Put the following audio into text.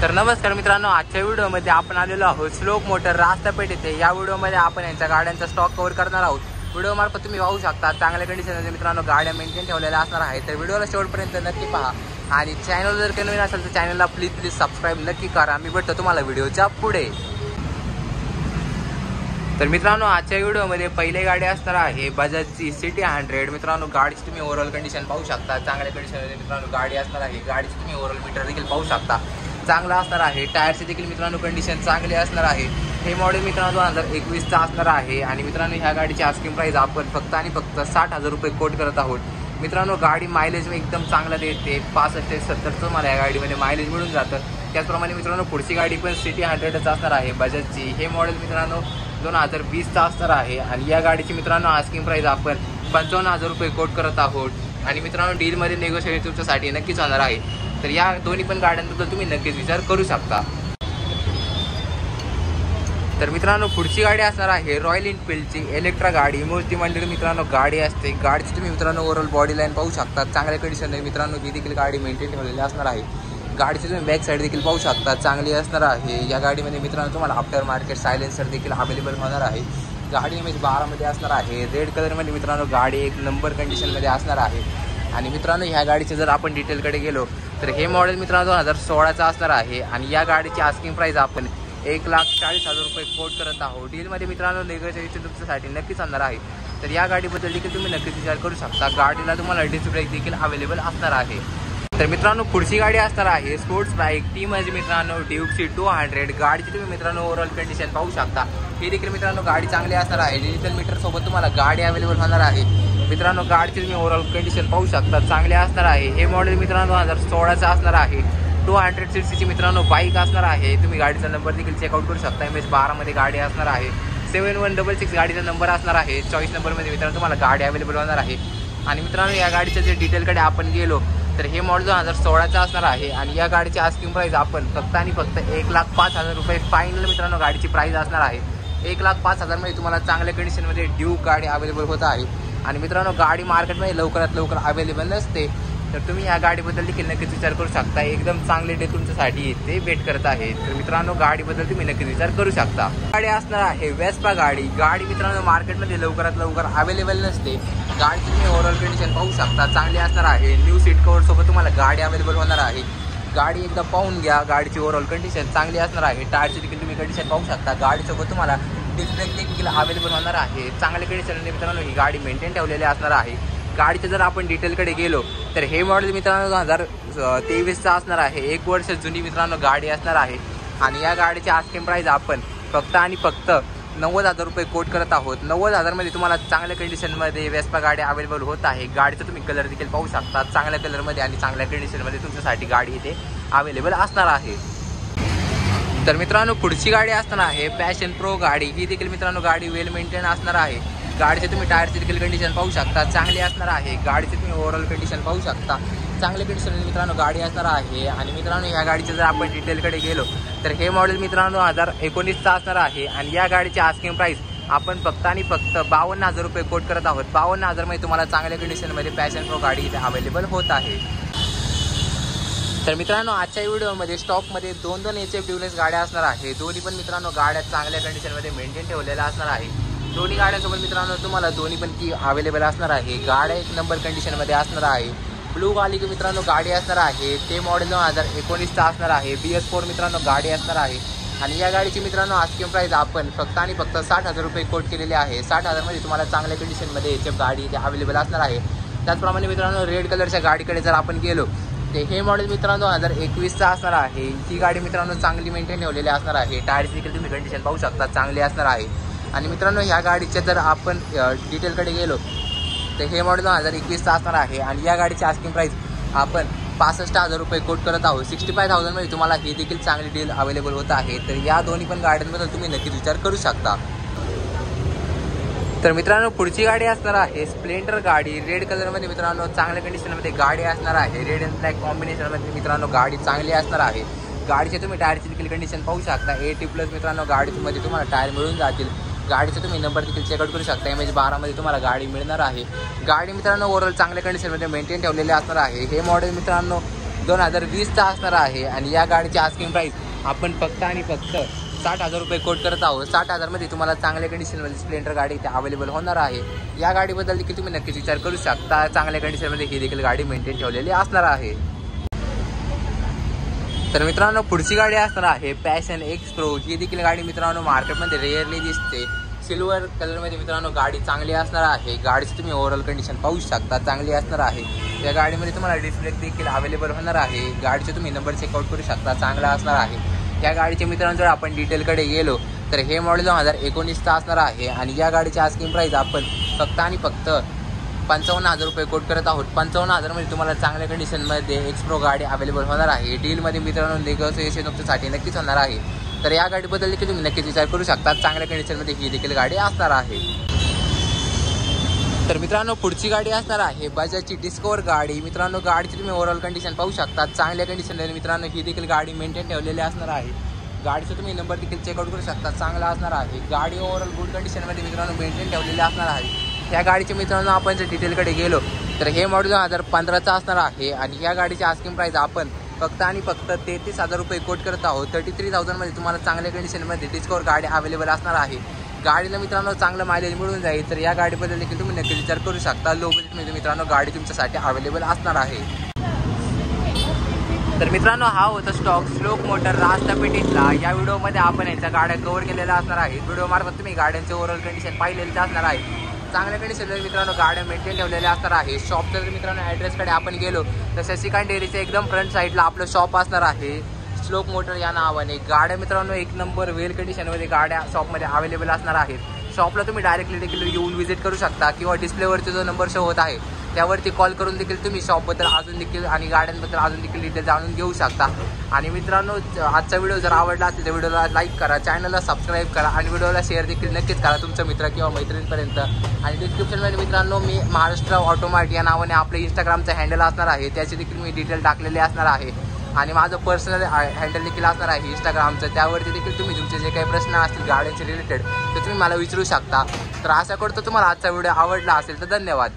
तर नमस्कार मित्रांनो, आजच्या व्हिडिओमध्ये आपण आलेलो आहोत श्लोक मोटर रास्तापेठ येथे। या व्हिडिओमध्ये आपण यांच्या गाड्यांचा स्टॉक कव्हर करणार आहोत। व्हिडिओ मार्फत तुम्ही पाहू शकता चांगल्या कंडिशनमध्ये मित्रांनो गाड्या मेंटेन ठेवलेल्या असणार आहेत। तर व्हिडिओला शेवटपर्यंत नक्की पहा आणि चॅनल जर काही नवीन असेल तर चॅनलला प्लीज सबस्क्राईब नक्की करा। मी भेटतो तुम्हाला व्हिडिओच्या पुढे। तर मित्रांनो, आजच्या व्हिडिओमध्ये पहिली गाडी असणार आहे बजाजची सिटी 100। मित्रांनो, गाडीची तुम्ही ओव्हरऑल कंडिशन पाहू शकता। चांगल्या कंडिशनमध्ये मित्रांनो गाडी असणार आहे। गाडीची तुम्ही ओव्हरऑल मीटर देखील पाहू शकता, चांगला असणार आहे। टायरची देखील मित्रांनो कंडिशन चांगली असणार आहे। हे मॉडेल मित्रांनो 2021 चा असणार आहे आणि मित्रांनो ह्या गाडीची आस्किंग प्राइस आपण फक्त आणि फक्त 60,000 रुपये कोट करत आहोत। मित्रांनो, गाडी मायलेज एकदम चांगला देते, 65 ते 70 मला या गाडीमध्ये मायलेज मिळून जातं। त्याचप्रमाणे मित्रांनो पुढची गाडी पण सिटी 100च असणार आहे बजाजची। हे मॉडेल मित्रांनो 2020 चा असणार आहे आणि या गाडीची मित्रांनो आस्किंग प्राइस आपण 55,000 रुपये कोट करत आहोत आणि मित्रांनो डीलमध्ये नेगोशिएशन तुमच्यासाठी नक्कीच होणार आहे। तर या दोन्ही पण गाड्यांबद्दल तुम्ही नक्कीच विचार करू शकता। तर मित्रांनो पुढची गाडी असणार आहे रॉयल एनफिल्डची इलेक्ट्रा गाडी। मोस्टली म्हणजे मित्रांनो गाडी असते, गाडीची तुम्ही मित्रांनो ओव्हरऑल बॉडी लाईन पाहू शकता, चांगल्या कंडिशनमध्ये मित्रांनो ही देखील गाडी मेंटेन ठेवलेली असणार आहे। गाडीची तुम्ही बॅक साईड देखील पाहू शकता, चांगली असणार आहे। या गाडीमध्ये मित्रांनो तुम्हाला आफ्टर मार्केट सायलेन्सर देखील अवेलेबल होणार आहे। गाडी MS12 मध्ये असणार आहे। रेड कलरमध्ये मित्रांनो गाडी एक नंबर कंडिशनमध्ये असणार आहे आणि मित्रांनो ह्या गाडीचे जर आपण डिटेलकडे गेलो तर हे मॉडेल मित्रांनो 2016चा असणार आहे आणि या गाडीची आस्किंग प्राइस आपण 1,40,000 रुपये कोट करत आहोत। डीलमध्ये मित्रांनो नेगोशिएशन तुमच्यासाठी नक्कीच होणार आहे। तर या गाडीबद्दल देखील तुम्ही नक्कीच विचार करू शकता। गाडीला तुम्हाला डिस्क ब्रेक देखील अवेलेबल असणार आहे। तर मित्रांनो पुढची गाडी असणार आहे स्पोर्ट्स बाईक टी म्हणजे मित्रांनो ड्यूकची 200। गाडीची तुम्ही मित्रांनो ओव्हरऑल कंडिशन पाहू शकता, ही देखील मित्रांनो गाडी चांगली असणार आहे। डिजिटल मीटर सोबत तुम्हाला गाडी अवेलेबल होणार आहे। मित्रांनो गाडीची तुम्ही ओव्हरऑल कंडिशन पाहू शकता, चांगली असणार आहे। हे मॉडेल मित्रांनो 2016चा असणार आहे। 200 सीसीची मित्रांनो बाईक असणार आहे। तुम्ही गाडीचा नंबर देखील चेकआउट करू शकता। MS12 मध्ये गाडी असणार आहे। 7166 गाडीचा नंबर असणार आहे। चॉईस नंबरमध्ये मित्रांनो तुम्हाला गाडी अवेलेबल होणार आहे आणि मित्रांनो या गाडीच्या जे डिटेलकडे आपण गेलो तर हे मॉडेल 2016चा असणार आहे आणि या गाडीची आस्किंग प्राइस आपण फक्त आणि फक्त 1,05,000 रुपये फायनल मित्रांनो गाडीची प्राइस असणार आहे। 1,05,000 मध्ये तुम्हाला चांगल्या कंडिशनमध्ये ड्यूक गाडी अवेलेबल होत आहे आणि मित्रांनो गाडी मार्केटमध्ये लवकरात लवकर अवेलेबल नसते। तर तुम्ही या गाडीबद्दल देखील नक्कीच विचार करू शकता। एकदम चांगले डे तुमच्यासाठी ते वेट करत आहे। तर मित्रांनो गाडीबद्दल तुम्ही नक्कीच विचार करू शकता। गाडी असणार आहे वेस्पा गाडी। गाडी मित्रांनो मार्केटमध्ये लवकरात लवकर अवेलेबल नसते। गाडीची तुम्ही ओव्हरऑल कंडिशन पाहू शकता, चांगली असणार आहे। न्यू सीट कव्हर सोबत तुम्हाला गाडी अवेलेबल होणार आहे। गाडी एकदा पाहून घ्या, गाडीची ओव्हरऑल कंडिशन चांगली असणार आहे। टायरची देखील तुम्ही कंडिशन पाहू शकता। गाडीसोबत तुम्हाला डिस्क ब्रेक देखील अवेलेबल होणार आहे। चांगल्या कंडिशनमध्ये मित्रांनो ही गाडी मेंटेन ठेवलेली असणार आहे। गाडीचं जर आपण डिटेलकडे गेलो तर हे मॉडेल मित्रांनो 2023चा असणार आहे। 1 वर्ष जुनी मित्रांनो गाडी असणार आहे आणि या गाडीची आस्किंग प्राइस आपण फक्त आणि फक्त 90,000 रुपये कोट करत आहोत। 90,000 मध्ये तुम्हाला चांगल्या कंडिशनमध्ये वेस्पा गाडी अवेलेबल होत आहे। गाडीचा तुम्ही कलर देखील पाहू शकता, चांगल्या कलरमध्ये आणि चांगल्या कंडिशनमध्ये तुमच्यासाठी गाडी इथे अवेलेबल असणार आहे। तर मित्रांनो पुढची गाडी असणार आहे पॅशन प्रो गाडी। ही देखील मित्रांनो गाडी वेल मेंटेन असणार आहे। गाडीचे तुम्ही टायरची देखील कंडिशन पाहू शकता, चांगली असणार आहे। गाडीची तुम्ही ओव्हरऑल कंडिशन पाहू शकता, चांगल्या कंडिशनमध्ये मित्रांनो गाडी असणार आहे आणि मित्रांनो या गाडीचे जर आपण डिटेलकडे गेलो तर हे मॉडेल मित्रांनो 2019चा असणार आहे आणि या गाडीची आस्किंग प्राइस आपण फक्त आणि फक्त 52,000 रुपये कोट करत आहोत। 52,000 मध्ये तुम्हाला चांगल्या कंडिशनमध्ये पॅशन प्रो गाडी इथे अवेलेबल होत आहे। तर मित्रांनो आजच्या व्हिडिओमध्ये स्टॉकमध्ये 2 HF ड्युलेक्स गाड्या असणार आहे। दोन्ही पण मित्रांनो गाड्या चांगल्या कंडिशनमध्ये मेंटेन ठेवलेल्या असणार आहे। दोन्ही गाड्यांसोबत मित्रांनो तुम्हाला दोन्ही पण की अवेलेबल असणार आहे। गाड्या 1 नंबर कंडिशनमध्ये असणार आहे। ब्लू गाडी मित्रांनो गाडी असणार आहे। ते मॉडेल 2019चा असणार आहे। BS4 मित्रांनो गाडी असणार आहे आणि या गाडीची मित्रांनो आस्किंग प्राइस आपण फक्त आणि फक्त 60,000 रुपये कोट केलेले आहे। 60,000 मध्ये तुम्हाला चांगल्या कंडिशनमध्ये HF गाडी इथे अवेलेबल असणार आहे। त्याचप्रमाणे मित्रांनो रेड कलरच्या गाडीकडे जर आपण गेलो ते हे मॉडेल मित्रांनो 2021चा असणार आहे। ही गाडी मित्रांनो चांगली मेंटेन ठेवलेली असणार आहे। टायर्स देखील तुम्ही कंडिशन पाहू शकता, चांगली असणार आहे आणि मित्रांनो ह्या गाडीच्या जर आपण डिटेलकडे गेलो तर हे मॉडेल 2021चा असणार आहे आणि या गाडीची आस्किंग प्राइस आपण 65,000 रुपये कोट करत आहोत। 65,000 मध्ये तुम्हाला ही देखील चांगली डील अवेलेबल होत आहे। तर या दोन्ही पण गाड्यांबद्दल तुम्ही नक्कीच विचार करू शकता। तर मित्रांनो पुढची गाडी असणार आहे स्प्लेंडर गाडी। रेड कलरमध्ये मित्रांनो चांगल्या कंडिशनमध्ये गाडी असणार आहे। रेड अँड ब्लॅक कॉम्बिनेशनमध्ये मित्रांनो गाडी चांगली असणार आहे। गाडीचे तुम्ही टायरची देखील कंडिशन पाहू शकता। 80+ मित्रांनो गाडीमध्ये तुम्हाला टायर मिळून जातील। गाडीचा तुम्ही नंबर देखील चेकआउट करू शकता। MS12 मध्ये तुम्हाला गाडी मिळणार आहे। गाडी मित्रांनो ओव्हरऑल चांगल्या कंडिशनमध्ये मेंटेन ठेवलेली असणार आहे। हे मॉडेल मित्रांनो 2020चा असणार आहे आणि या गाडीची आस्किंग प्राइस आपण फक्त आणि फक्त 60,000 रुपये कोट करत आहोत. 60,000मध्ये तुम्हाला चांगल्या कंडिशनमध्ये स्प्लेंडर गाडी इथे अवेलेबल होणार आहे. या गाडीबद्दल देखील तुम्ही नक्कीच विचार करू शकता. चांगल्या कंडिशनमध्ये ही देखील गाडी मेंटेन ठेवलेली असणार आहे. तर मित्रांनो पुढची गाडी असणार आहे पॅशन एक्स प्रो. ही देखील गाडी मित्रांनो मार्केटमध्ये रेअरली दिसते. सिल्वर कलरमध्ये मित्रांनो गाडी चांगली असणार आहे. गाडीची तुम्ही ओव्हरऑल कंडिशन पाहू शकता, चांगली असणार आहे. या गाडीमध्ये तुम्हाला डिस्प्ले देखील अवेलेबल होणार आहे. गाडीचे तुम्ही नंबर चेकआउट करू शकता, चांगला असणार आहे. या गाडीचे मित्रांनो जर आपण डिटेलकडे गेलो तर हे मॉडेल 2019चा असणार आहे आणि या गाडीची आस्किंग प्राइस आपण फक्त आणि फक्त 55,000 रुपये कोट करत आहोत. 55,000मध्ये तुम्हाला चांगल्या कंडिशनमध्ये एक्स प्रो गाडी अवेलेबल होणार आहे. डीलमध्ये मित्रांनो नेगोसिएशन तुमच्यासाठी नक्कीच होणार आहे. तर या गाडीबद्दल देखील तुम्ही नक्कीच विचार करू शकता. चांगल्या कंडिशनमध्ये ही देखील गाडी असणार आहे. तर मित्रांनो पुढची गाडी असणार आहे बजाजची डिस्कवर गाडी. मित्रांनो गाडीची तुम्ही ओव्हरऑल कंडिशन पाहू शकता, चांगल्या कंडिशनमध्ये मित्रांनो ही देखील गाडी मेंटेन ठेवलेली असणार आहे. गाडीचा तुम्ही नंबर देखील चेकआउट करू शकता, चांगला असणार आहे. गाडी ओव्हरऑल गुड कंडिशनमध्ये मित्रांनो मेंटेन ठेवलेली असणार आहे. या गाडीचे मित्रांनो आपण जर डिटेलकडे गेलो तर हे मॉडेल 2015चा असणार आहे आणि या गाडीची आस्किंग प्राइस आपण फक्त आणि फक्त 33,000 रुपये कोट करत आहोत. 33,000मध्ये तुम्हाला चांगल्या कंडिशनमध्ये डिस्कवर गाडी अवेलेबल असणार आहे. गाडीला मित्रांनो चांगलं मायलेज मिळून जाईल. तर या गाडीबद्दल देखील तुम्ही नक्की विचार करू शकता. लो बजेटमध्ये मित्रांनो गाडी तुमच्यासाठी अवेलेबल असणार आहे. तर मित्रांनो हा होता स्टॉक श्लोक मोटर रास्ता पेठेतला. या व्हिडिओमध्ये आपण यांच्या गाड्या कव्हर केलेल्या असणार आहेत. व्हिडिओ मार्फत तुम्ही गाड्यांचे ओव्हरऑल कंडिशन पाहिलेली असणार आहे. चांगल्या कंडिशनमध्ये मित्रांनो गाड्या मेंटेन ठेवलेल्या असणार आहे. शॉपचा जर मित्रांनो ॲड्रेसकडे आपण गेलो तर शशिकांत डेअरीच्या एकदम फ्रंट साईडला आपलं शॉप असणार आहे श्लोक मोटर या नावाने. गाड्या मित्रांनो एक नंबर वेल कंडिशनमध्ये गाड्या शॉपमध्ये अवेलेबल असणार आहेत. शॉपला तुम्ही डायरेक्टली देखील येऊन व्हिजिट करू शकता किंवा डिस्प्लेवरती जो नंबर शो होत आहे त्यावरती कॉल करून देखील तुम्ही शॉपबद्दल अजून देखील आणि गाड्यांबद्दल अजून देखील डिटेल जाणून घेऊ शकता. आणि मित्रांनो आजचा व्हिडिओ जर आवडला असेल तर व्हिडिओला लाईक करा, चॅनलला सबस्क्राईब करा आणि व्हिडिओला शेअर देखील नक्कीच करा तुमच्या मित्र किंवा मैत्रिणींपर्यंत. आणि डिस्क्रिप्शनमध्ये मित्रांनो मी महाराष्ट्र ऑटोमार्ट या नावाने आपलं इंस्टाग्रामचं हँडल असणार आहे, त्याची देखील मी डिटेल टाकलेले असणार आहे. आणि माझं पर्सनल हँडल देखील असणार आहे इंस्टाग्रामचं, त्यावरती देखील तुम्ही तुमचे जे काही प्रश्न असतील गाड्यांचे रिलेटेड ते तुम्ही मला विचारू शकता. तर आशा करतो तुम्हाला आजचा व्हिडिओ आवडला असेल तर धन्यवाद.